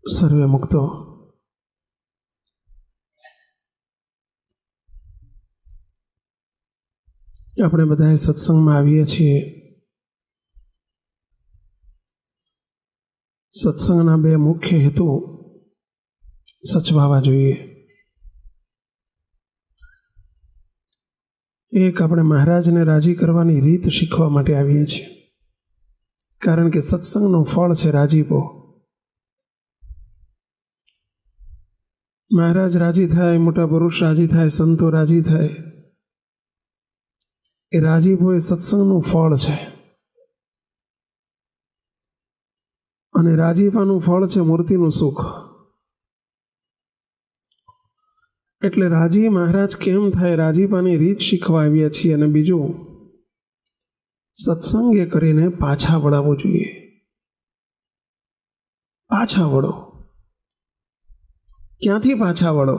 સર્વે મુક્તો આપણે બધા સત્સંગમાં આવીએ છીએ. સત્સંગના બે મુખ્ય હેતુ સચવાવા જોઈએ. એક, આપણે મહારાજને રાજી કરવાની રીત શીખવા માટે આવીએ છીએ, કારણ કે સત્સંગનું ફળ છે રાજીપો. મહારાજ રાજી થાય, મોટા પુરુષ રાજી થાય, સંતો રાજી થાય, એ રાજીપો એ સત્સંગનું ફળ છે. અને રાજીપાનું ફળ છે મૂર્તિનું સુખ. એટલે રાજી મહારાજ કેમ થાય, રાજીપાની રીત શીખવા આવ્યા છીએ. અને બીજું, સત્સંગે કરીને પાછા વળાવવું જોઈએ. પાછા વળો. ક્યાંથી પાછા વળો?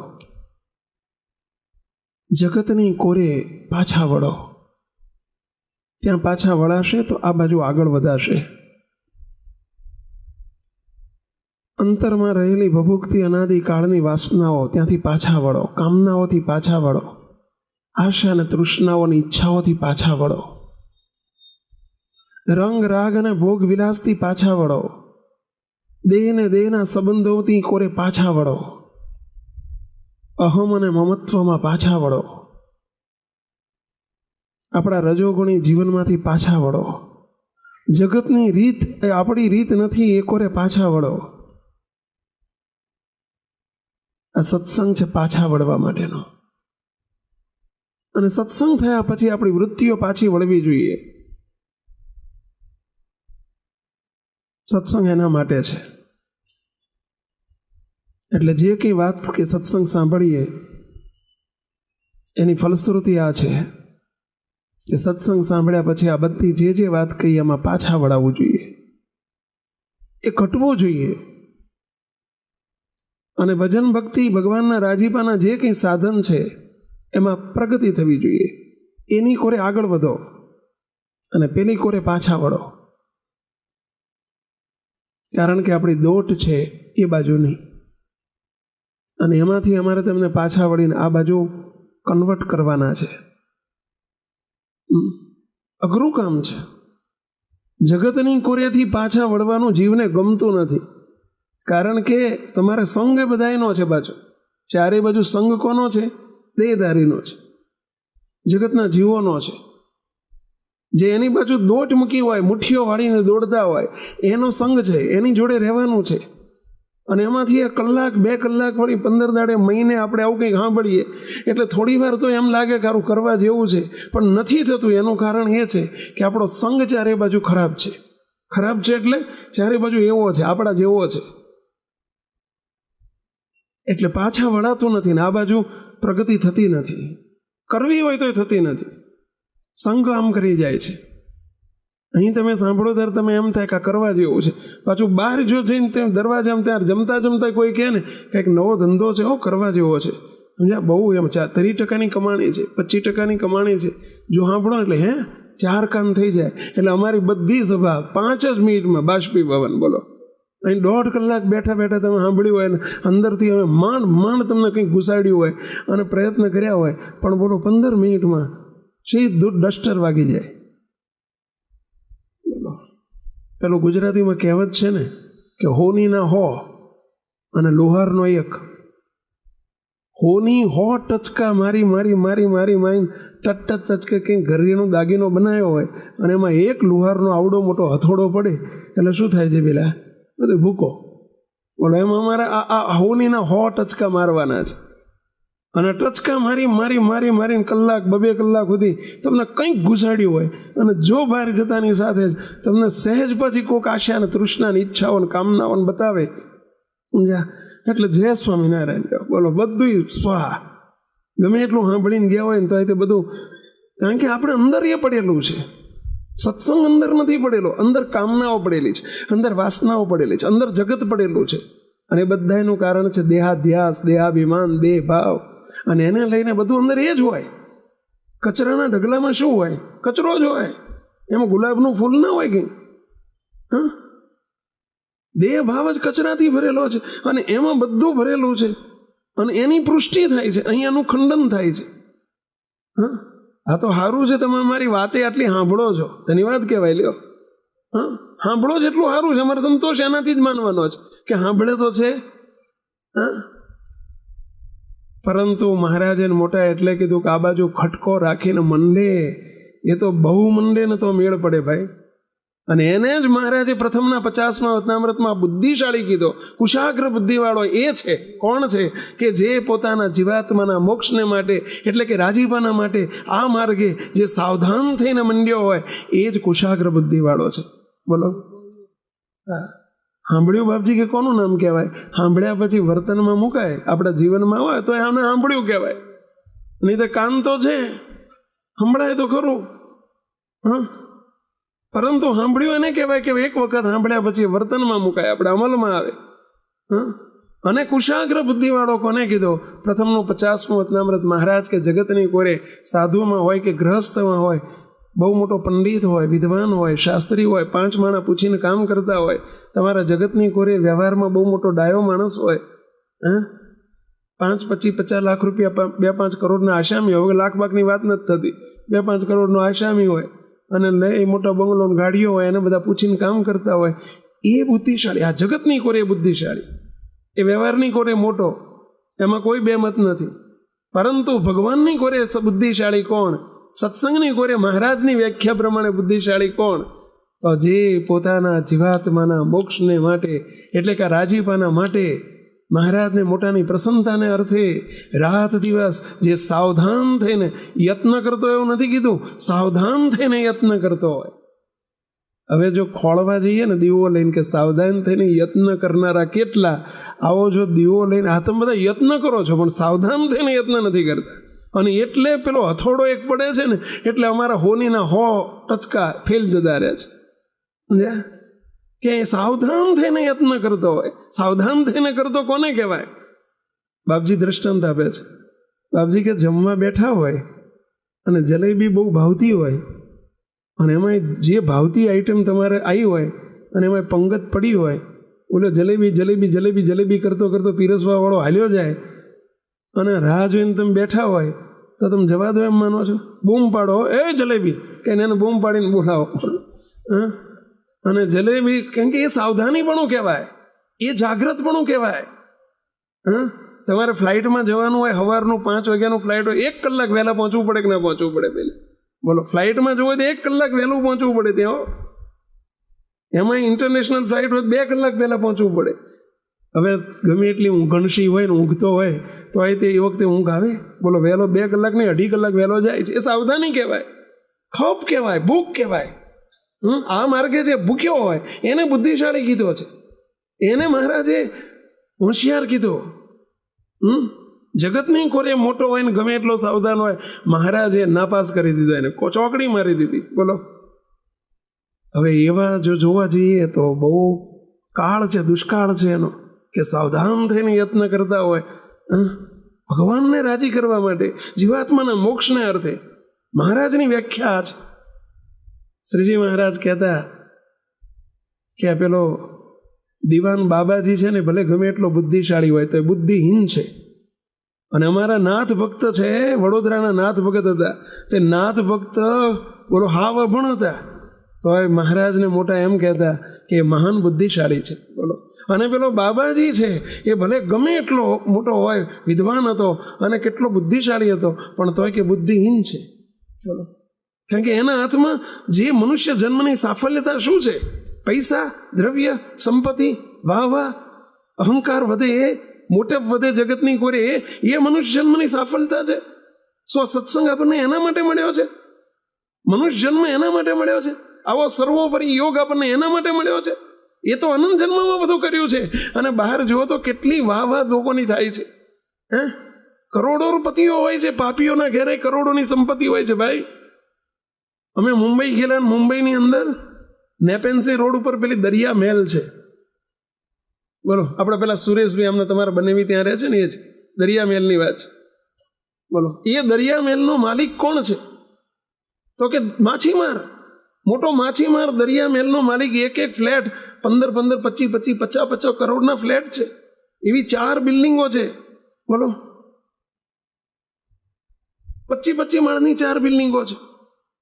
જગતની કોરે પાછા વળો. ત્યાં પાછા વળાશે તો આ બાજુ આગળ વધાશે. અંતરમાં રહેલી ભભૂકતી અનાદિકાળની વાસનાઓ, ત્યાંથી પાછા વળો. કામનાઓથી પાછા વળો. આશા અને તૃષ્ણાઓની ઈચ્છાઓથી પાછા વળો. રંગ રાગ અને ભોગ વિલાસથી પાછા વળો. દેહ ને દેહના સંબંધોથી કોરે પાછા વળો. અહમ અને મમત્વમાં પાછા વળો. આપણા રજોગુણી જીવનમાંથી પાછા વળો. જગતની રીત એ આપણી રીત નથી, એ કોરે પાછા વળો. આ સત્સંગ છે પાછા વળવા માટેનો. અને સત્સંગ થયા પછી આપણી વૃત્તિઓ પાછી વળવી જોઈએ. સત્સંગ એના માટે છે. એટલે જે કંઈ વાત કે સત્સંગ સાંભળીએ એની ફલશ્રુતિ આ છે કે સત્સંગ સાંભળ્યા પછી આ બધી જે વાત કહી એમાં પાછા વળાવવું જોઈએ. એ ઘટવું જોઈએ. અને ભજન ભક્તિ ભગવાનના રાજીપાના જે કંઈ સાધન છે એમાં પ્રગતિ થવી જોઈએ. એની કોરે આગળ વધો અને પેલી કોરે પાછા વળો. કારણ કે આપણી દોટ છે એ બાજુની, અને એમાંથી અમારે તેમને પાછા વળીને આ બાજુ કન્વર્ટ કરવાના છે. અઘરું કામ છે. જગતની કોરેથી પાછા વળવાનું જીવને ગમતું નથી. કારણ કે તમારે સંગ એ બધાયનો છે. પાછો ચારે બાજુ સંગ કોનો છે? દેહધારીનો છે, જગતના જીવોનો છે. જે એની બાજુ દોટ મૂકી હોય, મુઠ્ઠીઓ વાળીને દોડતા હોય, એનો સંગ છે. એની જોડે રહેવાનું છે. અને એમાંથી એક કલાક 2 કલાક વળી 15 દાડે મહિને આપણે આવું કંઈક સાંભળીએ એટલે થોડી વાર તો એમ લાગે કે આવું કરવા જેવું છે, પણ નથી થતું. એનું કારણ એ છે કે આપણો સંગ ચારે બાજુ ખરાબ છે. ખરાબ છે એટલે ચારે બાજુ એવો છે, આપણા જેવો છે. એટલે પાછા વળાતું નથી ને આ બાજુ પ્રગતિ થતી નથી. કરવી હોય તો થતી નથી. સંગ આમ કરી જાય છે. અહીં તમે સાંભળો ત્યારે તમે એમ થાય કે આ કરવા જેવું છે. પાછું બહાર જો જઈને તેમ દરવાજામાં ત્યાં જમતા કોઈ કહે ને કંઈક નવો ધંધો છે, કરવા જેવો છે, સમજ્યા, બહુ એમ 30% કમાણી છે, 25% કમાણી છે, જો સાંભળો એટલે 4 કામ થઈ જાય. એટલે અમારી બધી સભા 5 જ મિનિટમાં બાષ્પીભવન. બોલો, અહીં 1.5 કલાક બેઠા બેઠા તમે સાંભળ્યું હોય ને અંદરથી અમે માંડ તમને કંઈક ઘુસાડ્યું હોય અને પ્રયત્ન કર્યા હોય, પણ બોલો 15 મિનિટમાં સીધું ડસ્ટર વાગી જાય. પેલું ગુજરાતીમાં કહેવત છે ને કે હોની ના હો અને લોહારનો એક. હોની હો ટચકા મારી મારી મારી મારી મારી ટચ ટચકે કંઈક ઘરેનો દાગીનો બનાવ્યો હોય અને એમાં એક લોહારનો આવડો મોટો હથોડો પડે એટલે શું થાય છે? પેલા બધું ભૂકો. બોલો, એમાં અમારે આ હોનીના હો ટચકા મારવાના છે. અને ટચકા મારી મારી મારી મારીને કલાક 2 કલાક સુધી તમને કંઈક ઘુસાડ્યું હોય અને જો બહાર જતાની સાથે જ તમને સહેજ પછી કોઈક આશા અને તૃષ્ણાની ઈચ્છાઓ અને કામનાઓને બતાવે, સમજ્યા, એટલે જય સ્વામિનારાયણ. બોલો, બધું સ્વાહ. ગમે એટલું સાંભળીને ગયા હોય ને તો એ બધું, કારણ કે આપણે અંદર એ પડેલું છે. સત્સંગ અંદર નથી પડેલો. અંદર કામનાઓ પડેલી છે, અંદર વાસનાઓ પડેલી છે, અંદર જગત પડેલું છે. અને એ બધાનું કારણ છે દેહાધ્યાસ, દેહાભિમાન, દેહ ભાવ. અને એને લઈને બધું અંદર એ જ હોય. કચરાના ઢગલામાં શું હોય? કચરો જ હોય. એમાં ગુલાબનું ફૂલ ના હોય કંઈ. દેહ ભાવ જ કચરાથી ભરેલો છે અને એમાં બધું ભરેલું છે અને એની પુષ્ટિ થાય છે, અહીંયાનું ખંડન થાય છે. હા, આ તો સારું છે તમે મારી વાતે આટલી સાંભળો છો, તેની વાત કહેવાય. લ્યો, હા, સાંભળો જ એટલું સારું છે. અમારે સંતોષ એનાથી જ માનવાનો છે કે સાંભળે તો છે. હા, પરંતુ મહારાજે મોટા એટલે કીધું કે આ બાજુ ખટકો રાખીને મંડે, એ તો બહુ મંડે ને તો મેળ પડે ભાઈ. અને એને જ મહારાજે પ્રથમના 50મા વતનામૃતમાં બુદ્ધિશાળી કીધો. કુશાગ્ર બુદ્ધિવાળો એ છે, કોણ છે? કે જે પોતાના જીવાત્માના મોક્ષને માટે એટલે કે રાજીપાના માટે આ માર્ગે જે સાવધાન થઈને મંડ્યો હોય એ જ કુશાગ્ર બુદ્ધિવાળો છે. બોલો. હા, સાંભળ્યું બાપજી કે કોનું નામ કહેવાય? સાંભળ્યા પછી વર્તનમાં મુકાય, આપણા જીવનમાં હોય તો આને સાંભળ્યું કહેવાય. નહીં તો કાન તો છે, સંભળાય તો ખરું. હા, પરંતુ સાંભળ્યું એને કહેવાય કે એક વખત સાંભળ્યા પછી વર્તનમાં મુકાય, આપણે અમલમાં આવે. હા, અને કુશાગ્ર બુદ્ધિવાળો કોને કીધો? પ્રથમનું 50મું વતનામૃત મહારાજ કે જગતની કોરે સાધુમાં હોય કે ગૃહસ્થમાં હોય, બહુ મોટો પંડિત હોય, વિદ્વાન હોય, શાસ્ત્રી હોય, 5 માણા પૂછીને કામ કરતા હોય, તમારા જગતની કોરે વ્યવહારમાં બહુ મોટો ડાયો માણસ હોય, હા, 5, 25, 50 લાખ રૂપિયા 2-5 કરોડના આસામી હોય, લાખ બાખની વાત નથી થતી, 2-5 કરોડનો આસામી હોય અને લઈ મોટા બંગલો ગાડીઓ હોય, એને બધા પૂછીને કામ કરતા હોય, એ બુદ્ધિશાળી. આ જગતની કોરે બુદ્ધિશાળી, એ વ્યવહારની કોરે મોટો, એમાં કોઈ બેમત નથી. પરંતુ ભગવાનની કોરે બુદ્ધિશાળી કોણ? સત્સંગની કોરે મહારાજની વ્યાખ્યા પ્રમાણે બુદ્ધિશાળી કોણ? તો જે પોતાના જીવાત્માના મોક્ષને માટે એટલે કે રાજીપાના માટે મહારાજને મોટાની પ્રસન્નતાને અર્થે રાત દિવસ જે સાવધાન થઈને યત્ન કરતો, એવું નથી કીધું, સાવધાન થઈને યત્ન કરતો હોય. હવે જો ખોળવા જઈએ ને દીવો લઈને કે સાવધાન થઈને યત્ન કરનારા કેટલા, આવો જો દીવો લઈને આ તમે બધા યત્ન કરો છો પણ સાવધાન થઈને યત્ન નથી કરતા. અને એટલે પેલો હથોડો એક પડે છે ને એટલે અમારા હોનીના 100 ટચકા ફેલ જતા રહે છે. સમજ્યા? કે સાવધાન થઈને યત્ન કરતો હોય. સાવધાન થઈને કરતો કોને કહેવાય? બાપજી દ્રષ્ટાંત આપે છે. બાપજી કે જમવા બેઠા હોય અને જલેબી બહુ ભાવતી હોય અને એમાં જે ભાવતી આઈટમ તમારે આવી હોય અને એમાં પંગત પડી હોય, ઓલો જલેબી જલેબી જલેબી જલેબી કરતો કરતો પીરસવાવાળો હાલ્યો જાય અને રાહ જોઈને તમે બેઠા હોય તો તમે જવા દો એમ માનો છો? બૂમ પાડો, એ જલેબી કે એને બૂમ પાડીને બોલાવો. હા, અને જલેબી, કેમ કે એ સાવધાનીપણું કહેવાય, એ જાગ્રતપણું કહેવાય. હા, તમારે ફ્લાઇટમાં જવાનું હોય, સવારનું 5 વાગ્યાનું ફ્લાઇટ હોય, 1 કલાક વહેલા પહોંચવું પડે કે ના પહોંચવું પડે? પહેલાં બોલો. ફ્લાઇટમાં જવું હોય તો 1 કલાક વહેલું પહોંચવું પડે ત્યાં. એમાં ઇન્ટરનેશનલ ફ્લાઇટ હોય 2 કલાક પહેલાં પહોંચવું પડે. હવે ગમે એટલી ઊંઘણશી હોય ને ઊંઘતો હોય તો એ વખતે ઊંઘ આવે? બોલો. વહેલો 2 કલાક નહીં 2.5 કલાક વહેલો જાય છે, એ સાવધાની કહેવાય, ખોફ કહેવાય, ભૂખ કહેવાય. આ માર્ગે જે ભૂખ્યો હોય એને બુદ્ધિશાળી કીધો છે, એને મહારાજે હોશિયાર કીધો. જગતની કોરે મોટો હોય ને ગમે એટલો સાવધાન હોય, મહારાજે નાપાસ કરી દીધો, એને ચોકડી મારી દીધી. બોલો. હવે એવા જો જોવા જઈએ તો બહુ કાળ છે, દુષ્કાળ છે એનો, કે સાવધાન થઈને યત્ન કરતા હોય ભગવાનને રાજી કરવા માટે, જીવાત્માના મોક્ષને અર્થે. મહારાજની વ્યાખ્યા છે. શ્રીજી મહારાજ કહેતા કે પેલો દિવાન બાબાજી છે ને, ભલે ગમે એટલો બુદ્ધિશાળી હોય તો એ બુદ્ધિહીન છે. અને અમારા નાથ ભક્ત છે, વડોદરાના નાથ ભગત હતા, તે નાથ ભક્ત બોલો હાવ અભણ હતા, તો એ મહારાજને મોટા એમ કહેતા કે એ મહાન બુદ્ધિશાળી છે. બોલો. અને પેલો બાબાજી છે એ ભલે ગમે એટલો મોટો હોય, વિદ્વાન હતો અને કેટલો બુદ્ધિશાળી હતો, પણ તોય કે બુદ્ધિહીન છે. બોલો. કારણ કે એના હાથમાં જે મનુષ્ય જન્મની સાફલ્યતા શું છે? પૈસા, દ્રવ્ય, સંપત્તિ, વાહ, અહંકાર વધે, મોટેપ વધે જગતની કોરે, એ મનુષ્ય જન્મની સાફલ્યતા છે. સત્સંગ આપણને એના માટે મળ્યો છે, મનુષ્ય જન્મ એના માટે મળ્યો છે, આવો સર્વોપરી યોગ આપણને એના માટે મળ્યો છે. એ તો અનંત જન્મમાં બધું કર્યું છે. અને બહાર જુઓ તો કેટલી વાહ લોકોની થાય છે. કરોડોપતિઓ હોય છે, પાપીઓના ઘેરે કરોડોની સંપત્તિ હોય છે. ભાઈ, અમે મુંબઈ ગયેલા, મુંબઈની અંદર નેપેન્સી રોડ ઉપર પેલી દરિયા મહેલ છે. બોલો. આપણે પેલા સુરેશભાઈ અમને તમારા બનેવી ત્યાં રહે છે ને, એ જ દરિયા મહેલની વાત છે. બોલો. એ દરિયા મહેલનો માલિક કોણ છે? તો કે માછીમાર. મોટો માછીમાર, દરિયા મહેલનો માલિક, એક ફ્લેટ 15, 25, 50 કરોડના ફ્લેટ છે, એવી 4 બિલ્ડિંગો છે. બોલો, 25 માળની 4 બિલ્ડિંગો છે.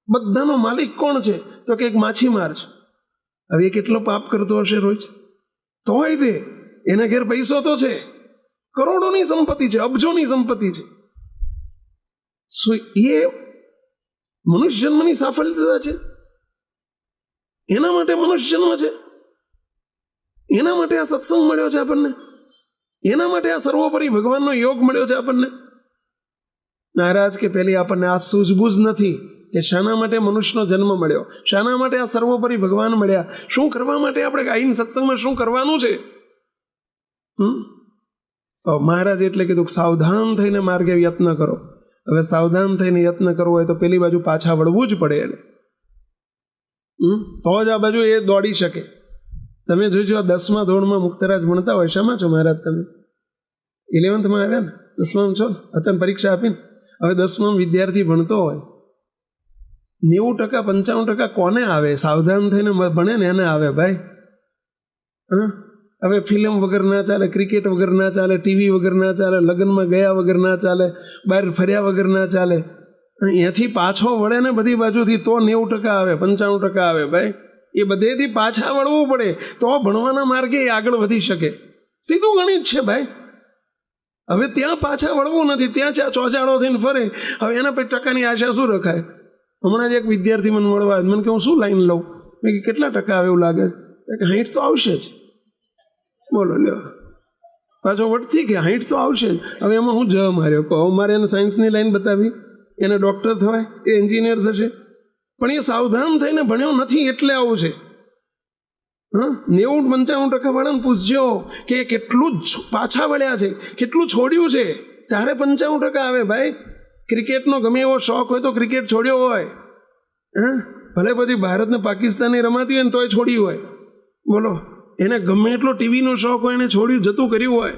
બધાનો માલિક કોણ છે? તો કે એક માછીમાર છે. હવે એ કેટલો પાપ કરતો હશે રોજ? તોય તે એના ઘેર પૈસો તો છે, કરોડોની સંપત્તિ છે, અબજોની સંપત્તિ છે. શું એ મનુષ્ય જન્મની સાફલ્યતા છે? એના માટે મનુષ્ય જન્મ છે? એના માટે આ સત્સંગ મળ્યો છે આપણને? એના માટે આ સર્વોપરી ભગવાનનો યોગ મળ્યો છે આપણને? નારાજ કે પેલી આપણને આ સૂઝબૂઝ નથી કે શાના માટે મનુષ્યનો જન્મ મળ્યો, શાના માટે આ સર્વોપરી ભગવાન મળ્યા, શું કરવા માટે આપણે આઈને સત્સંગમાં શું કરવાનું છે. તો મહારાજ એટલે કીધું સાવધાન થઈને માર્ગે યત્ન કરો. હવે સાવધાન થઈને યત્ન કરવો હોય તો પેલી બાજુ પાછા વળવું જ પડે એને, તો જ આ બાજુ એ દોડી શકે. તમે જોજો 10મા ધોરણમાં મુક્તરાજ ભણતા હોય, શામાં છો મહારાજ તમે? 11th આવ્યા ને, 10માં છો ને, અત્યારે પરીક્ષા આપીને. હવે 10માં વિદ્યાર્થી ભણતો હોય, 90%, 95% કોને આવે? સાવધાન થઈને ભણે ને એને આવે ભાઈ. હવે ફિલ્મ વગર ના ચાલે, ક્રિકેટ વગર ના ચાલે, ટીવી વગર ના ચાલે, લગ્નમાં ગયા વગર ના ચાલે, બહાર ફર્યા વગર ના ચાલે. અહીંયાથી પાછો વળે ને બધી બાજુથી તો 90% આવે, 95% આવે ભાઈ. એ બધેથી પાછા વળવું પડે તો ભણવાના માર્ગે એ આગળ વધી શકે. સીધું ગણિત છે ભાઈ. હવે ત્યાં પાછા વળવું નથી, ત્યાં ચોચાડો થઈને ફરે. હવે એના પછી ટકાની આશા શું રખાય? હમણાં જ એક વિદ્યાર્થી મને મળવા, મને કે હું શું લાઈન લઉં? મેં કે કેટલા ટકા આવે એવું લાગે? 60 તો આવશે જ. બોલો લ્યો, પાછો વટથી કે 60 તો આવશે જ. હવે એમાં હું જ માર્યો કહો, મારે એને સાયન્સની લાઈન બતાવી, એને ડૉક્ટર થવાય, એ એન્જિનિયર થશે, પણ એ સાવધાન થઈને ભણ્યો નથી એટલે આવું છે. 90-95% વાળાને પૂછજો કે કેટલું જ પાછા વળ્યા છે, કેટલું છોડ્યું છે, ત્યારે 95% આવે ભાઈ. ક્રિકેટનો ગમે એવો શોખ હોય તો ક્રિકેટ છોડ્યો હોય, ભલે પછી ભારતને પાકિસ્તાનની રમાતી હોય ને તોય છોડી હોય. બોલો, એને ગમે એટલો ટીવીનો શોખ હોય, એને છોડ્યું, જતું કર્યું હોય,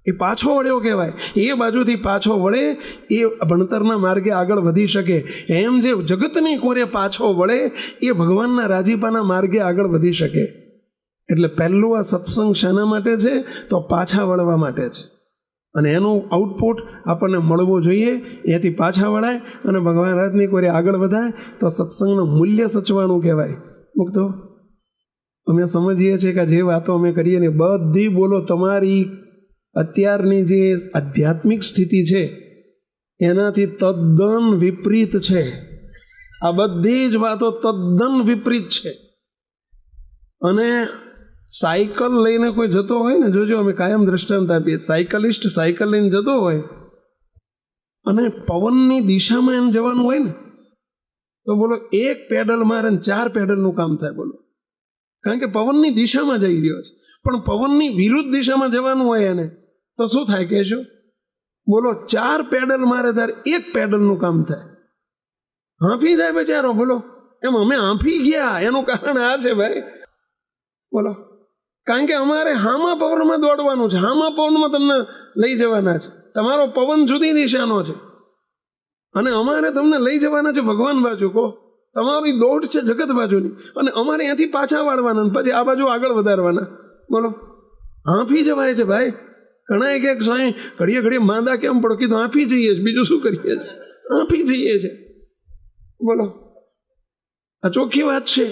એ પાછો વળ્યો કહેવાય. એ બાજુથી પાછો વળે એ ભણતરના માર્ગે આગળ વધી શકે. એમ જે જગતની કોરે પાછો વળે એ ભગવાનના રાજીપાના માર્ગે આગળ વધી શકે. એટલે પહેલું આ સત્સંગ શાના માટે છે? તો પાછા વળવા માટે છે. અને એનું આઉટપુટ આપણને મળવું જોઈએ. એથી પાછા વળાય અને ભગવાન રાજની કોરે આગળ વધાય તો સત્સંગનું મૂલ્ય સચવાનું કહેવાય. મુક્તો અમે સમજીએ છીએ કે જે વાતો અમે કરીએ ને બધી બોલો તમારી અત્યારની જે આધ્યાત્મિક સ્થિતિ છે એનાથી તદ્દન વિપરીત છે. આ બધી જ વાતો તદ્દન વિપરીત છે. અને સાયકલ લઈને કોઈ જતો હોય ને, જોજો અમે કાયમ દ્રષ્ટાંત આપીએ, સાયકલિસ્ટ સાયકલ લઈને જતો હોય અને પવનની દિશામાં એમ જવાનું હોય ને તો બોલો 1 પેડલ મારે 4 પેડલનું કામ થાય. બોલો, કારણ કે પવનની દિશામાં જઈ રહ્યો છે. પણ પવનની વિરુદ્ધ દિશામાં જવાનું હોય એને તો શું થાય કહેશો? બોલો, 4 પેડલ મારે ત્યારે 1 પેડલનું કામ થાય. હાંફી જાય બચારો. બોલો, એમ અમે હાંફી ગયા એનું કારણ આ છે ભાઈ. બોલો, કારણ કે અમારે હામા પવનમાં દોડવાનું છે, હામા પવનમાં તમને લઈ જવાના છે. તમારો પવન જુદી દિશાનો છે અને અમારે તમને લઈ જવાના છે ભગવાન બાજુ. કહો, તમારી દોડ છે જગત બાજુની અને અમારે અહીંયાથી પાછા વાળવાના, પછી આ બાજુ આગળ વધારવાના. બોલો, હાંફી જવાય છે ભાઈ. ઘણા એક સ્વામી ઘડીએ ઘડીએ માંદા કેમ પડો? કીધું હાંફી જઈએ છીએ, બીજું શું કરીએ છીએ, હાંફી જઈએ છીએ. બોલો, આ ચોખ્ખી વાત છે.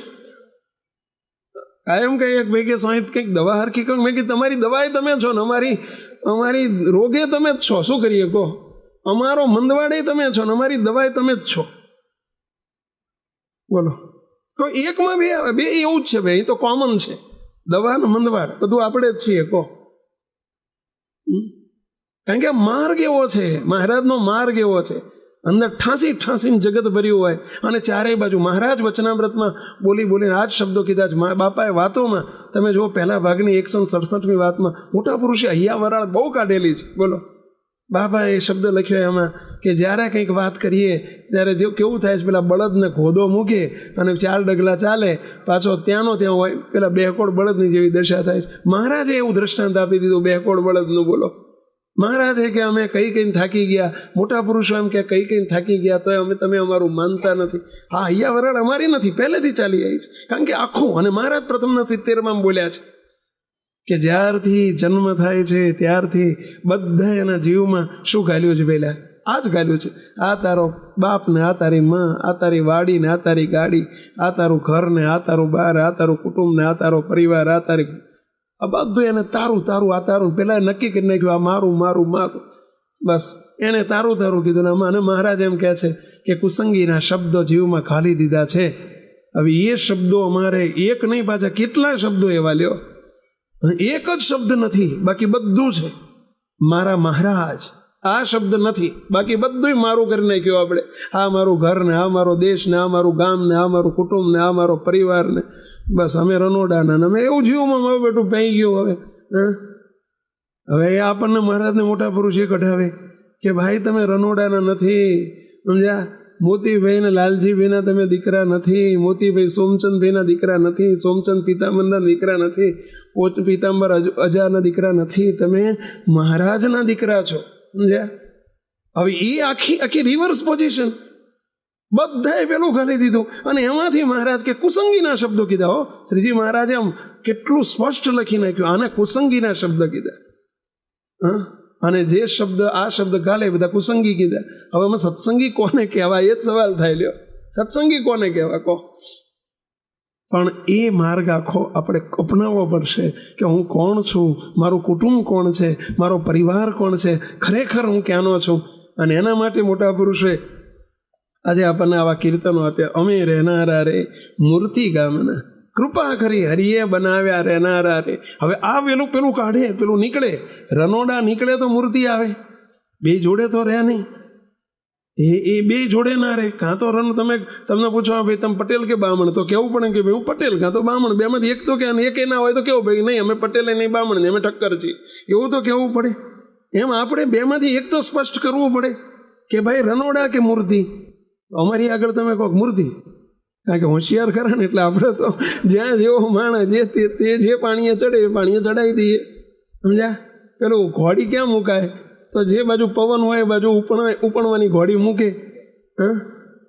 કાયમ કહે એક ભાઈ કે સ્વામી કંઈક દવા હરખી કહું. મેં કીધું તમારી દવાએ તમે છો ને અમારી રોગે તમે જ છો. શું કરીએ કહો? અમારો મંદવાડે તમે છો ને અમારી દવાએ તમે જ છો. બોલો, તો એકમાં બે આવે, બે એવું જ છે ભાઈ, તો કોમન છે. દવા ને મંદવાડ બધું આપણે જ છીએ. કહો, કારણ કે માર્ગ એવો છે, મહારાજનો માર્ગ એવો છે. અંદર ઠાંસીને જગત ભર્યું હોય અને ચારેય બાજુ મહારાજ વચનામૃતમાં બોલીને આ જ શબ્દો કીધા છે. બાપાએ વાતોમાં તમે જુઓ, પહેલા ભાગની 167મી વાતમાં મોટા પુરુષે હૈયા વરાળ બહુ કાઢેલી છે. બોલો, બાપાએ શબ્દ લખ્યો એમાં કે જ્યારે કંઈક વાત કરીએ ત્યારે જે કેવું થાય છે, પેલા બળદને ઘોડો મૂકે અને 4 ડગલા ચાલે, પાછો ત્યાંનો ત્યાં હોય, પેલા બેકોડ બળદની જેવી દશા થાય છે. મહારાજે એવું દ્રષ્ટાંત આપી દીધું બેકોડ બળદનું. બોલો, મહારાજ કે અમે કઈ કઈને થાકી ગયા, મોટા પુરુષો એમ કે કઈ કઈને થાકી ગયા તો તમે અમારું માનતા નથી. હા, અહીંયા વરાળ અમારી નથી, પહેલેથી ચાલી આવી છે. કારણ કે આખું, અને મહારાજ પ્રથમના 70માં બોલ્યા છે કે જ્યારથી જન્મ થાય છે ત્યારથી બધા એના જીવમાં શું ઘાલ્યું છે? પહેલા આ જ ઘાલ્યું છે. આ તારો બાપ ને આ તારી માં, આ તારી વાડી ને આ તારી ગાડી, આ તારું ઘર ને આ તારું બાર, આ તારું કુટુંબ ને આ તારો પરિવાર, આ તારી, આ બધું એને તારું તારું, આ તારું. પેલા નક્કી કરી નાખ્યું આ મારું મારું મારું, બસ એને તારું તારું કીધું. અને મહારાજ એમ કહે છે કે કુસંગીના શબ્દો જીવમાં ખાલી દીધા છે. હવે એ શબ્દો અમારે એક નહીં, પાછા કેટલા શબ્દો એવા લ્યો, એક જ શબ્દ નથી, બાકી બધું છે મારા મહારાજ. આ શબ્દ નથી, બાકી બધું મારું કરી નાખ્યું આપણે. આ મારું ઘર ને આ મારો દેશ ને આ મારું ગામ ને આ મારું કુટુંબ ને આ મારો પરિવાર ને, બસ અમે રનોડાના અમે એવું જીવમાં મારું બેટું પાઈ ગયું. હવે એ આપણને મહારાજને મોટા પુરુષે કઢાવે કે ભાઈ તમે રનોડાના નથી, સમજ્યા? મોતીભાઈ ને લાલજીભાઈના તમે દીકરા નથી, મોતીભાઈ સોમચંદભાઈના દીકરા નથી, સોમચંદ પિતાંબરના દીકરા નથી, પિતાંબર અજાના દીકરા નથી, તમે મહારાજના દીકરા છો, સમજ્યા? હવે એ આખી રિવર્સ પોઝિશન બધાએ પેલું ખાલી દીધું. અને એમાંથી મહારાજ કે કુસંગીના શબ્દો કીધા. હો, શ્રીજી મહારાજે આમ કેટલું સ્પષ્ટ લખી નાખ્યું, આને કુસંગીના શબ્દ કીધા. હા, અને જે શબ્દ આ શબ્દ ગાલે બધા કુસંગી કીધા. હવે અમે સત્સંગી કોને કહેવાય એ જ સવાલ થાય લ્યો. સત્સંગી કોને કહેવાય કહો? પણ એ માર્ગ આખો આપણે અપનાવવો પડશે કે હું કોણ છું, મારું કુટુંબ કોણ છે, મારો પરિવાર કોણ છે, ખરેખર હું ક્યાંનો છું. અને એના માટે મોટા પુરુષોએ આજે આપણને આવા કીર્તનો આપ્યા. અમે રહેનારા રે મૂર્તિ ગામના, કૃપા કરી હરિએ બનાવ્યા રહેનારા રે. હવે આ પેલું કાઢે, પેલું નીકળે, રનોડા નીકળે તો મૂર્તિ આવે. બે જોડે તો રહે નહીં, એ બે જોડે ના રહે. કાં તો તમને પૂછો ભાઈ તમે પટેલ કે બામણ, તો કેવું પડે કે ભાઈ હું પટેલ કાં તો બામણ, બેમાંથી એક તો કે એક ના હોય તો કેવું ભાઈ નહીં અમે પટેલ નહીં બામણ ને અમે ઠક્કર છીએ, એવું તો કહેવું પડે. એમ આપણે બેમાંથી એક તો સ્પષ્ટ કરવું પડે કે ભાઈ રનોડા કે મૂર્તિ. અમારી આગળ તમે કહો મૂર્તિ, કારણ કે હોશિયાર ખરા ને એટલે આપણે તો જ્યાં જેવો માણસ તે જે પાણીએ ચડે એ પાણીએ ચડાવી દઈએ, સમજ્યા? પેલું ઘોડી ક્યાં મુકાય? તો જે બાજુ પવન હોય એ બાજુ ઉપણવાની ઘોડી મૂકે. હા,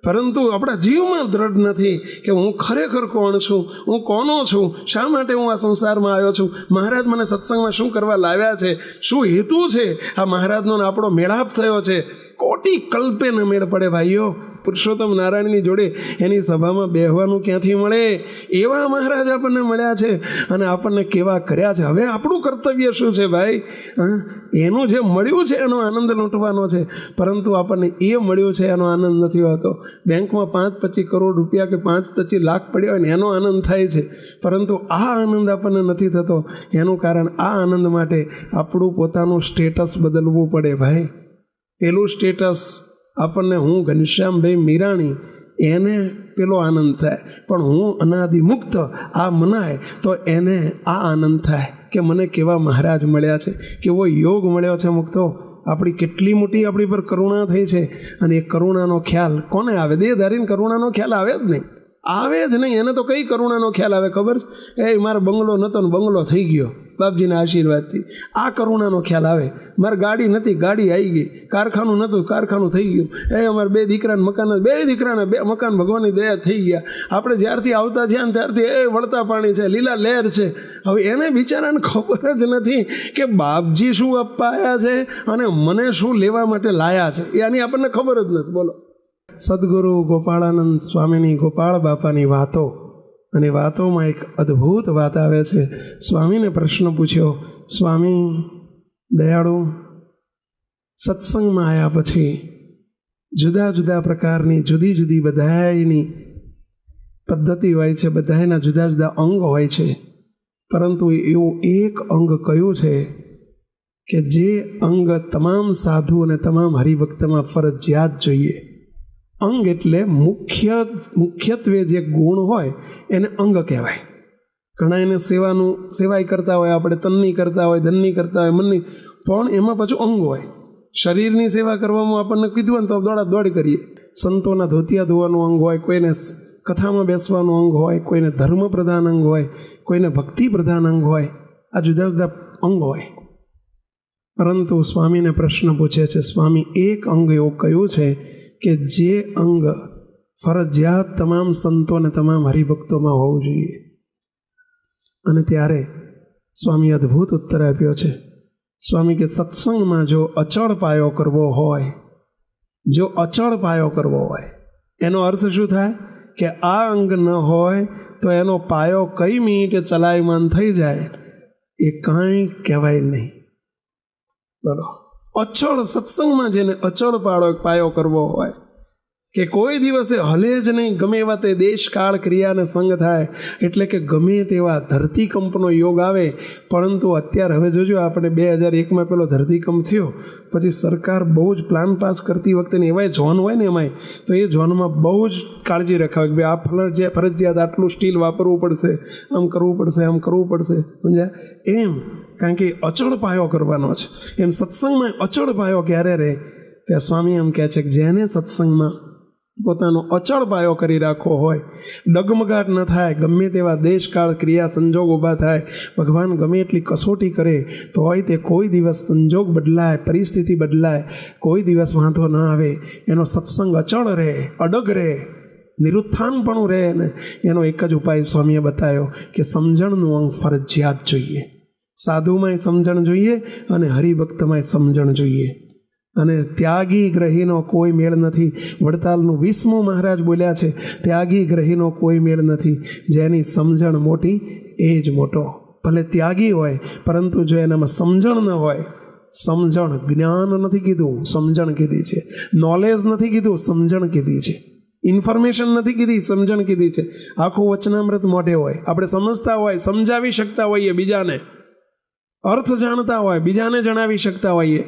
પરંતુ આપણા જીવમાં દ્રઢ નથી કે હું ખરેખર કોણ છું, હું કોનો છું, શા માટે હું આ સંસારમાં આવ્યો છું, મહારાજ મને સત્સંગમાં શું કરવા લાવ્યા છે, શું હેતુ છે આ મહારાજનો આપણો મેળાપ થયો છે. કોટી કલ્પે ન મેળ પડે ભાઈઓ. પુરુષોત્તમ નારાયણની જોડે એની સભામાં બેહવાનું ક્યાંથી મળે? એવા મહારાજ આપણને મળ્યા છે અને આપણને કેવા કર્યા છે. હવે આપણું કર્તવ્ય શું છે ભાઈ? એનું જે મળ્યું છે એનો આનંદ લૂંટવાનો છે, પરંતુ આપણને એ મળ્યું છે એનો આનંદ નથી હોતો. બેંકમાં 5-25 કરોડ રૂપિયા કે 5-25 લાખ પડ્યા હોય ને એનો આનંદ થાય છે, પરંતુ આ આનંદ આપણને નથી થતો. એનું કારણ આ આનંદ માટે આપણું પોતાનું સ્ટેટસ બદલવું પડે ભાઈ. પેલું સ્ટેટસ આપણને હું ઘનશ્યામભાઈ મીરાણી એને પેલો આનંદ થાય, પણ હું અનાદિમુક્ત આ મનાય તો એને આ આનંદ થાય કે મને કેવા મહારાજ મળ્યા છે, કેવો યોગ મળ્યો છે મુક્તો. આપણી કેટલી મોટી આપણી પર કરુણા થઈ છે. અને એ કરુણાનો ખ્યાલ કોને આવે? દેહધારીને કરુણાનો ખ્યાલ આવે જ નહીં, આવે જ નહીં. એને તો કઈ કરુણાનો ખ્યાલ આવે ખબર છે? એ મારો બંગલો નહોતો ને બંગલો થઈ ગયો બાપજીના આશીર્વાદથી, આ કરુણાનો ખ્યાલ આવે. મારે ગાડી નથી, ગાડી આવી ગઈ. કારખાનું નહોતું, કારખાનું થઈ ગયું. અમારે 2 દીકરાને મકાન, 2 દીકરાને 2 મકાન ભગવાનની દયા થઈ ગયા. આપણે જ્યારથી આવતા થયા ને ત્યારથી વળતા પાણી છે, લીલા લહેર છે. હવે એને બિચારાને ખબર જ નથી કે બાપજી શું અપાયા છે અને મને શું લેવા માટે લાયા છે, એ આની આપણને ખબર જ નથી. બોલો, સદગુરુ ગોપાળાનંદ સ્વામીની ગોપાળ બાપાની વાતો, અને વાતોમાં એક અદ્ભુત વાત આવે છે. સ્વામીને પ્રશ્ન પૂછ્યો, સ્વામી દયાળુ, સત્સંગમાં આવ્યા પછી જુદા જુદા પ્રકારની જુદી જુદી બધાયની પદ્ધતિ હોય છે, બધાયના જુદા જુદા અંગ હોય છે, પરંતુ એવું એક અંગ કયું છે કે જે અંગ તમામ સાધુ અને તમામ હરિભક્તમાં ફરજિયાત જોઈએ? અંગ એટલે મુખ્યત્વે જે ગુણ હોય એને અંગ કહેવાય. ઘણા એને સેવાય કરતા હોય, આપણે તનની કરતા હોય, ધનની કરતા હોય, મનની, પણ એમાં પાછું અંગ હોય. શરીરની સેવા કરવામાં આપણને કીધું હોય ને તો દોડ કરીએ. સંતોના ધોતિયા ધોવાનું અંગ હોય, કોઈને કથામાં બેસવાનું અંગ હોય, કોઈને ધર્મ પ્રધાન અંગ હોય, કોઈને ભક્તિ પ્રધાન અંગ હોય. આ જુદા જુદા અંગ હોય. પરંતુ સ્વામીને પ્રશ્ન પૂછે છે, સ્વામી એક અંગ એવું કયું છે કે જે અંગ ફરજિયાત તમામ સંતો અને તમામ હરિભક્તોમાં હોવું જોઈએ? અને ત્યારે સ્વામી અદ્ભુત ઉત્તર આપ્યો છે. સ્વામી કે સત્સંગમાં જો અચળ પાયો કરવો હોય, જો અચળ પાયો કરવો હોય, એનો અર્થ શું થાય કે આ અંગ ન હોય તો એનો પાયો કઈ મિનિટે ચલાયમાન થઈ જાય એ કાંઈ કહેવાય નહીં. બોલો, અચળ સત્સંગમાં જેને અચળ પાયો કરવો હોય કે કોઈ દિવસે હલે જ નહીં, ગમે એવા તે દેશ કાળ ક્રિયાને સંગ થાય, એટલે કે ગમે તેવા ધરતીકંપનો યોગ આવે. પરંતુ અત્યારે હવે જોજો, આપણે 2001માં પેલો ધરતીકંપ થયો પછી સરકાર બહુ જ પ્લાન પાસ કરતી વખતે એવાય ઝોન હોય ને એમાંય, તો એ ઝોનમાં બહુ જ કાળજી રખાવે કે ભાઈ આ ફરજિયાત આટલું સ્ટીલ વાપરવું પડશે, આમ કરવું પડશે, આમ કરવું પડશે, સમજ્યા? એમ, કારણ કે અચળ પાયો કરવાનો છે. એમ સત્સંગમાં અચળ પાયો ક્યારે રહે? ત્યાં સ્વામી એમ કહે છે કે જેને સત્સંગમાં પોતાનો અચળ પાયો કરી રાખવો હોય, ડગમગાટ ન થાય, ગમે તેવા દેશકાળ ક્રિયા સંજોગ ઊભા થાય, ભગવાન ગમે એટલી કસોટી કરે તો હોય તે કોઈ દિવસ સંજોગ બદલાય, પરિસ્થિતિ બદલાય, કોઈ દિવસ વાંધો ન આવે, એનો સત્સંગ અચળ રહે, અડગ રહે, નિરુત્થાનપણું રહે. ને એનો એક જ ઉપાય સ્વામીએ બતાવ્યો કે સમજણનું અંગ ફરજિયાત જોઈએ. સાધુમાંય સમજણ જોઈએ અને હરિભક્તમાંય સમજણ જોઈએ. અને ત્યાગી ગ્રહીનો કોઈ મેળ નથી. વડતાલનું 20મું મહારાજ બોલ્યા છે, ત્યાગી ગ્રહીનો કોઈ મેળ નથી, જેની સમજણ મોટી એ જ મોટો. ભલે ત્યાગી હોય પરંતુ જો એનામાં સમજણ ન હોય, સમજણ, જ્ઞાન નથી કીધું, સમજણ કીધી છે. નોલેજ નથી કીધું, સમજણ કીધી છે. ઇન્ફોર્મેશન નથી કીધી, સમજણ કીધી છે. આખું વચનામૃત મોઢે હોય, આપણે સમજતા હોય, સમજાવી શકતા હોઈએ બીજાને, અર્થ જાણતા હોય, બીજાને જણાવી શકતા હોઈએ,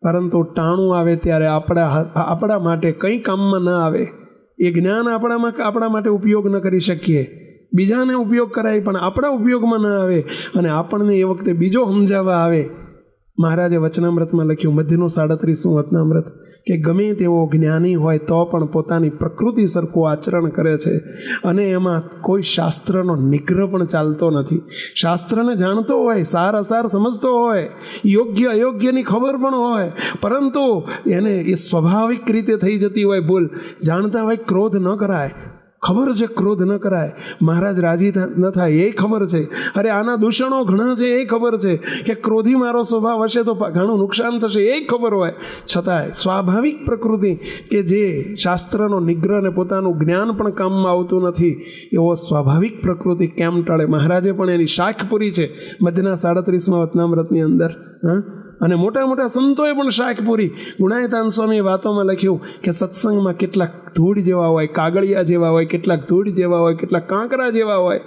પરંતુ ટાણું આવે ત્યારે આપણા માટે કંઈ કામમાં ન આવે. એ જ્ઞાન આપણા માટે ઉપયોગ ન કરી શકીએ, બીજાને ઉપયોગ કરાય પણ આપણા ઉપયોગમાં ન આવે, અને આપણને એ વખતે બીજો સમજાવવા આવે. મહારાજે વચનામૃતમાં લખ્યું, મધ્યનું 37મું વચનામૃત, કે ગમે તેવો જ્ઞાની હોય તો પણ પોતાની પ્રકૃતિ સરખું આચરણ કરે છે, અને એમાં કોઈ શાસ્ત્રનો નિગ્રહ પણ ચાલતો નથી. શાસ્ત્રને જાણતો હોય, સાર અસાર સમજતો હોય, યોગ્ય અયોગ્યની ખબર પણ હોય, પરંતુ એને એ સ્વાભાવિક રીતે થઈ જતી હોય ભૂલ. જાણતા હોય ક્રોધ ન કરાય, ખબર છે ક્રોધ ન કરાય, મહારાજ રાજી ન થાય એ ખબર છે, અરે આના દૂષણો ઘણા છે એ ખબર છે, કે ક્રોધી મારો સ્વભાવ હશે તો ઘણું નુકસાન થશે એ ખબર હોય, છતાંય સ્વાભાવિક પ્રકૃતિ કે જે શાસ્ત્રનો નિગ્રહ અને પોતાનું જ્ઞાન પણ કામમાં આવતું નથી, એવો સ્વાભાવિક પ્રકૃતિ કેમ ટળે? મહારાજે પણ એની શાખ પૂરી છે મધ્યના 37મા વચનામૃતની અંદર. અને મોટા મોટા સંતોએ પણ શાખ પૂરી. ગુણાયતાન સ્વામીએ વાતોમાં લખ્યું કે સત્સંગમાં કેટલાક ધૂળ જેવા હોય, કાગળિયા જેવા હોય, કેટલાક ધૂળ જેવા હોય, કેટલાક કાંકરા જેવા હોય,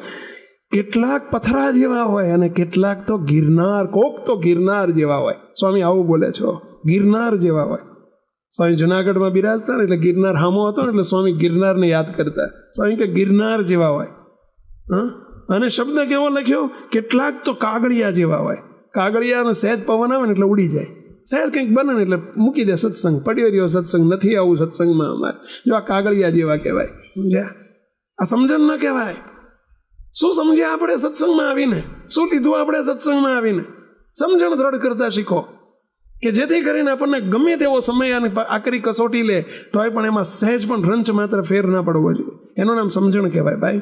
કેટલાક પથરા જેવા હોય, અને કેટલાક તો ગિરનાર, કોક તો ગિરનાર જેવા હોય. સ્વામી આવું બોલે છો, ગિરનાર જેવા હોય. સ્વામી જુનાગઢમાં બિરાજતા ને એટલે ગિરનાર હામો હતો ને એટલે સ્વામી ગિરનારને યાદ કરતા. સ્વામી કે ગિરનાર જેવા હોય. અને શબ્દ કેવો લખ્યો? કેટલાક તો કાગળિયા જેવા હોય. કાગળિયાનો સહેજ પવન આવે ને એટલે ઉડી જાય, સહેજ કંઈક બને ને એટલે મૂકી દે સત્સંગ, પડ્યો રહ્યો સત્સંગ, નથી આવું સત્સંગમાં અમારે. જો આ કાગળિયા જેવા કહેવાય, સમજ્યા? આ સમજણ ન કહેવાય. શું સમજ્યા આપણે સત્સંગમાં આવીને? શું લીધું આપણે સત્સંગમાં આવીને? સમજણ દ્રઢ કરતા શીખો, કે જેથી કરીને આપણને ગમે તેવો સમય અને આકરી કસોટી લે તોય પણ એમાં સહેજ પણ રંચ માત્ર ફેર ના પડવો જોઈએ. એનું નામ સમજણ કહેવાય ભાઈ.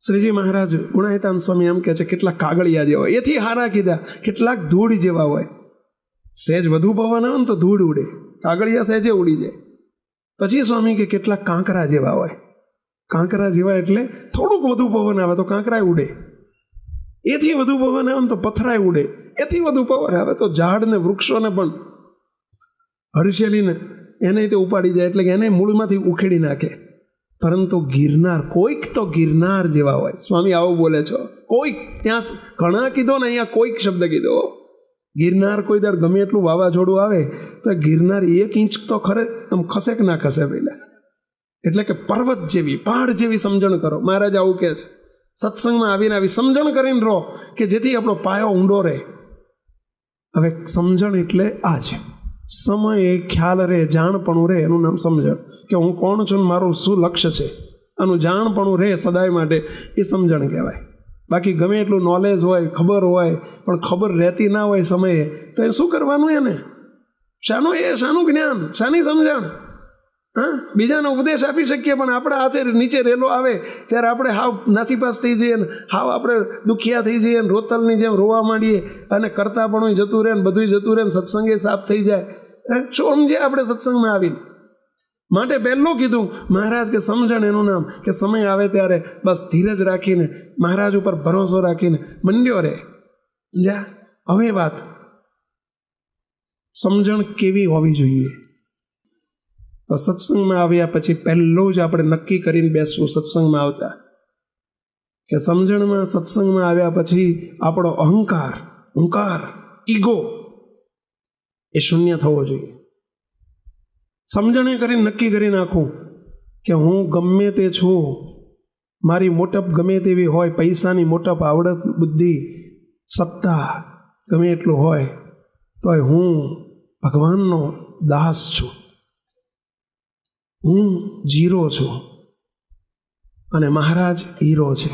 શ્રીજી મહારાજ ગુણાયતાન સ્વામી એમ કહે છે કેટલાક કાગળિયા જેવા હોય, એથી હારા કીધા, કેટલાક ધૂળ જેવા હોય. સહેજ વધુ પવન આવે ને તો ધૂળ ઉડે, કાગળિયા સહેજે ઉડી જાય. પછી સ્વામી કે કેટલાક કાંકરા જેવા હોય. કાંકરા જેવા એટલે થોડુંક વધુ પવન આવે તો કાંકરાય ઉડે, એથી વધુ પવન આવે ને તો પથરાય ઉડે, એથી વધુ પવન આવે તો ઝાડ ને વૃક્ષોને પણ હડસેલીને એને તે ઉપાડી જાય, એટલે કે એને મૂળમાંથી ઉખેડી નાખે. પરંતુ ગિરનાર, કોઈક તો ગિરનાર જેવા હોય. સ્વામી આવું બોલે છો, કોઈક. ત્યાં ઘણા કીધો ને, અહીંયા કોઈક શબ્દ કીધો. ગિરનાર કોઈ દર ગમે એટલું વાવાઝોડું આવે તો ગિરનાર 1 ઇંચ તો ખરે આમ ખસે કે ના ખસે પહેલા. એટલે કે પર્વત જેવી, પહાડ જેવી સમજણ કરો. મહારાજ આવું કહે છે, સત્સંગમાં આવીને આવી સમજણ કરીને રહો કે જેથી આપણો પાયો ઊંડો રહે. હવે સમજણ એટલે આ છે, સમયે ખ્યાલ રહે, જાણપણું રહે, એનું નામ સમજણ. કે હું કોણ છું, મારું શું લક્ષ્ય છે, આનું જાણપણું રહે સદાય માટે, એ સમજણ કહેવાય. બાકી ગમે એટલું નોલેજ હોય, ખબર હોય, પણ ખબર રહેતી ના હોય સમયે, તો એ શું કરવાનું? એને શાનું જ્ઞાન, શાની સમજણ? હા, બીજાને ઉપદેશ આપી શકીએ, પણ આપણા હાથે નીચે રેલો આવે ત્યારે આપણે હાવ નાસીપાસ થઈ જઈએ ને હાવ આપણે દુખિયા થઈ જઈએ ને રોતલની જેમ રોવા માંડીએ અને કરતા પણ જતું રહે ને બધું જતું રહે ને સત્સંગે સાફ થઈ જાય. શું સમજે આપણે સત્સંગમાં આવીને? માટે પહેલું કીધું મહારાજ કે સમજણ એનું નામ, કે સમય આવે ત્યારે બસ ધીરજ રાખીને મહારાજ ઉપર ભરોસો રાખીને મંડ્યો રહે. હવે વાત સમજણ કેવી હોવી જોઈએ? તો સત્સંગમાં આવ્યા પછી પહેલું જ આપણે નક્કી કરીને બેસવું સત્સંગમાં આવતા, કે સમજણમાં સત્સંગમાં આવ્યા પછી આપણો અહંકાર, ઈગો એ શૂન્ય થવો જોઈએ. સમજણે કરીને નક્કી કરી નાખું કે હું ગમે તે છું, મારી મોટપ ગમે તેવી હોય, પૈસાની મોટપ, આવડત, બુદ્ધિ, સત્તા ગમે એટલું હોય, તોય હું ભગવાનનો દાસ છું, હું જીરો છું અને મહારાજ હીરો છે.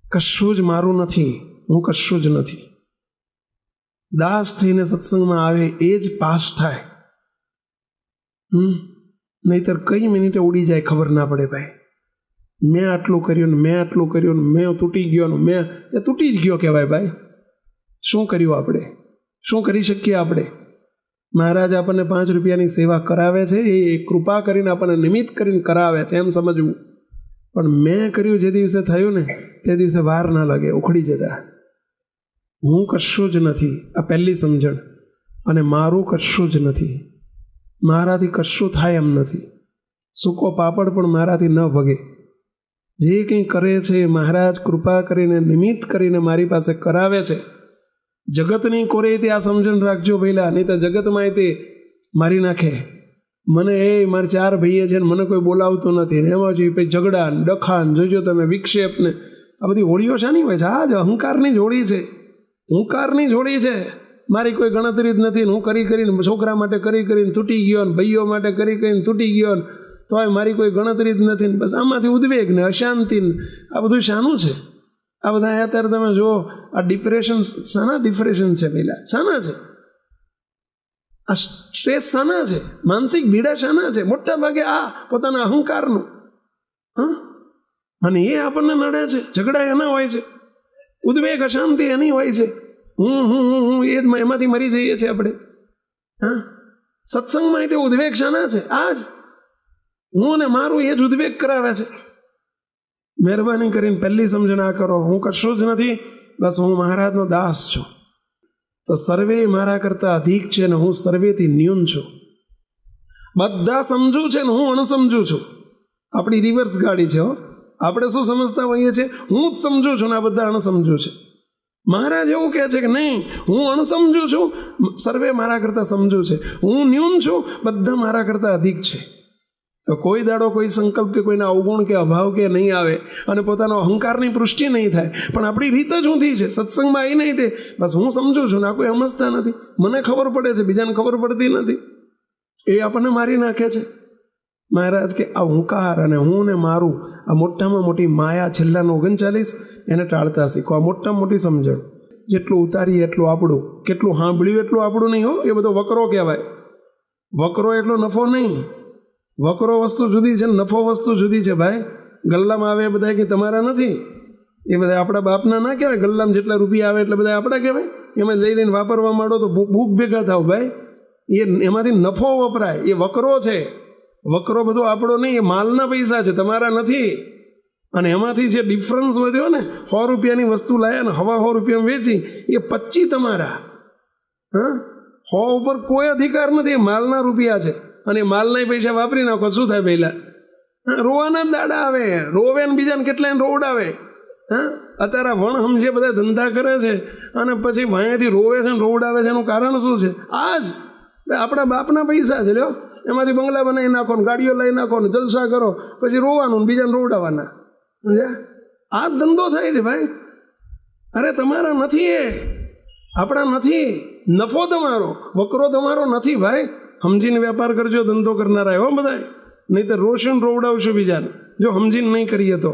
કશું જ મારું નથી, હું કશું જ નથી. દાસ થઈને સત્સંગમાં આવે એ જ પાસ થાય. નહીતર કઈ મિનિટે ઉડી જાય ખબર ના પડે. ભાઈ મેં આટલું કર્યું ને મેં આટલું કર્યું ને મેં તૂટી ગયો ને મેં એ તૂટી જ ગયો કહેવાય. ભાઈ શું કર્યું આપણે? શું કરી શકીએ આપણે? મહારાજ આપણને 5 રૂપિયાની સેવા કરાવે છે, એ કૃપા કરીને આપણને નિમિત્ત કરીને કરાવે છે એમ સમજવું. પણ મેં કર્યું જે દિવસે થયું ને તે દિવસે વાર ના લાગે, ઉખડી જતા. હું કશું જ નથી, આ પહેલી સમજણ. અને મારું કશું જ નથી, મારાથી કશું થાય એમ નથી. સૂકો પાપડ પણ મારાથી ન ભગે. જે કંઈ કરે છે એ મહારાજ કૃપા કરીને નિમિત્ત કરીને મારી પાસે કરાવે છે. જગતની કોરે તે આ સમજણ રાખજો પહેલાં, નહીં તો જગતમાં તે મારી નાખે. મને મારે 4 ભાઈએ છે ને મને કોઈ બોલાવતું નથી ને એમાં પછી ઝઘડા ને ડખા ને જોજો તમે વિક્ષેપ ને આ બધી હોળીઓ શાની હોય છે? આ જ અહંકારની જ હોળી છે, હુંકારની જ હોળી છે. મારી કોઈ ગણતરી જ નથી. હું કરીને છોકરા માટે કરીને તૂટી ગયો ને ભાઈઓ માટે કરીને તૂટી ગયો ને તોય મારી કોઈ ગણતરી જ નથી ને બસ આમાંથી ઉદ્વેગ ને અશાંતિ ને આ બધું શાનું છે? આ બધા અત્યારે તમે જુઓ, આ ડિપ્રેશન શાના ડિપ્રેશન છે? પહેલાં શાના છે? આ સ્ટ્રેસ શાના છે? માનસિક પીડા શાના છે? મોટા ભાગે આ પોતાના અહંકારનું. અને એ આપણને નડે છે. ઝઘડા એના હોય છે, ઉદ્વેગ અશાંતિ એની હોય છે. હું એ એમાંથી મરી જઈએ છીએ આપણે. સત્સંગમાં તે ઉદ્વેગ શાના છે? આ જ હું અને મારું એ જ ઉદ્વેગ કરાવે છે. મહેરબાની કરીને પહેલી સમજણ આ કરો, હું કશું જ નથી, બસ હું મહારાજનો દાસ છું. તો સર્વે મારા કરતાં અધિક છે ને હું સર્વેથી ન્યૂન છું. બધા સમજુ છે ને હું અણસમજુ છું. આપણી રિવર્સ ગાડી છે. આપણે શું સમજતા હોઈએ છીએ? હું જ સમજુ છું ને આ બધા અણસમજુ છે. મહારાજ એવું કહે છે કે નહીં, હું અણસમજુ છું, સર્વે મારા કરતાં સમજુ છે. હું ન્યૂન છું, બધા મારા કરતાં અધિક છે. તો કોઈ દાડો કોઈ સંકલ્પ કે કોઈના અવગુણ કે અભાવ કે નહીં આવે અને પોતાનો અહંકારની પુષ્ટિ નહીં થાય. પણ આપણી રીત જ ઊંધી છે. સત્સંગમાં આવી નહીં તે બસ હું સમજુ છું ને આ કોઈ સમજતા નથી. મને ખબર પડે છે, બીજાને ખબર પડતી નથી. એ આપણને મારી નાખે છે. મહારાજ કે આ હુંકાર અને હું ને મારું, આ મોટામાં મોટી માયા છેલ્લાનું 39 એને ટાળતા શીખો. આ મોટામાં મોટી સમજણ. જેટલું ઉતારીએ એટલું આપણું, કેટલું સાંભળ્યું એટલું આપણું નહીં. એ બધો વકરો કહેવાય. વકરો એટલો નફો નહીં. વકરો વસ્તુ જુદી છે, નફો વસ્તુ જુદી છે. ભાઈ ગલ્લામાં આવે એ બધા કે તમારા નથી, એ બધા આપણા બાપના ના કહેવાય. ગલ્લામાં જેટલા રૂપિયા આવે એટલે બધા આપણા કહેવાય. એમાં લઈ લઈને વાપરવા માંડો તો ભૂખ ભેગા થાવ. ભાઈ એમાંથી નફો વપરાય, એ વકરો છે. વકરો બધો આપણો નહીં, એ માલના પૈસા છે, તમારા નથી. અને એમાંથી જે ડિફરન્સ વધ્યો ને, 100 રૂપિયાની વસ્તુ લાયા ને 100 રૂપિયામાં વેચી, એ 25 તમારા. 100 ઉપર કોઈ અધિકાર નથી, એ માલના રૂપિયા છે. અને માલના પૈસા વાપરી નાખો, શું થાય? પહેલાં રોવાના જ દાડા આવે. રોવે ને બીજાને કેટલાય રોવડાવે. અત્યારે વણ સમજે બધા ધંધા કરે છે અને પછી વાંયાથી રોવે છે ને રોવડાવે છે. એનું કારણ શું છે? આ જ આપણા બાપના પૈસા છે. લ્યો, એમાંથી બંગલા બનાવી નાખો ને ગાડીઓ લઈ નાખો ને જલસા કરો, પછી રોવાનું ને બીજાને રોવડાવવાના. સમજ્યા? આ જ ધંધો થાય છે ભાઈ. અરે તમારા નથી, એ આપણા નથી. નફો તમારો, વકરો તમારો નથી. ભાઈ સમજીને વેપાર કરજો, ધંધો કરનારા એવો બધા. નહીં તો રોશન રોવડાવશો બીજાને જો સમજીને નહીં કરીએ તો.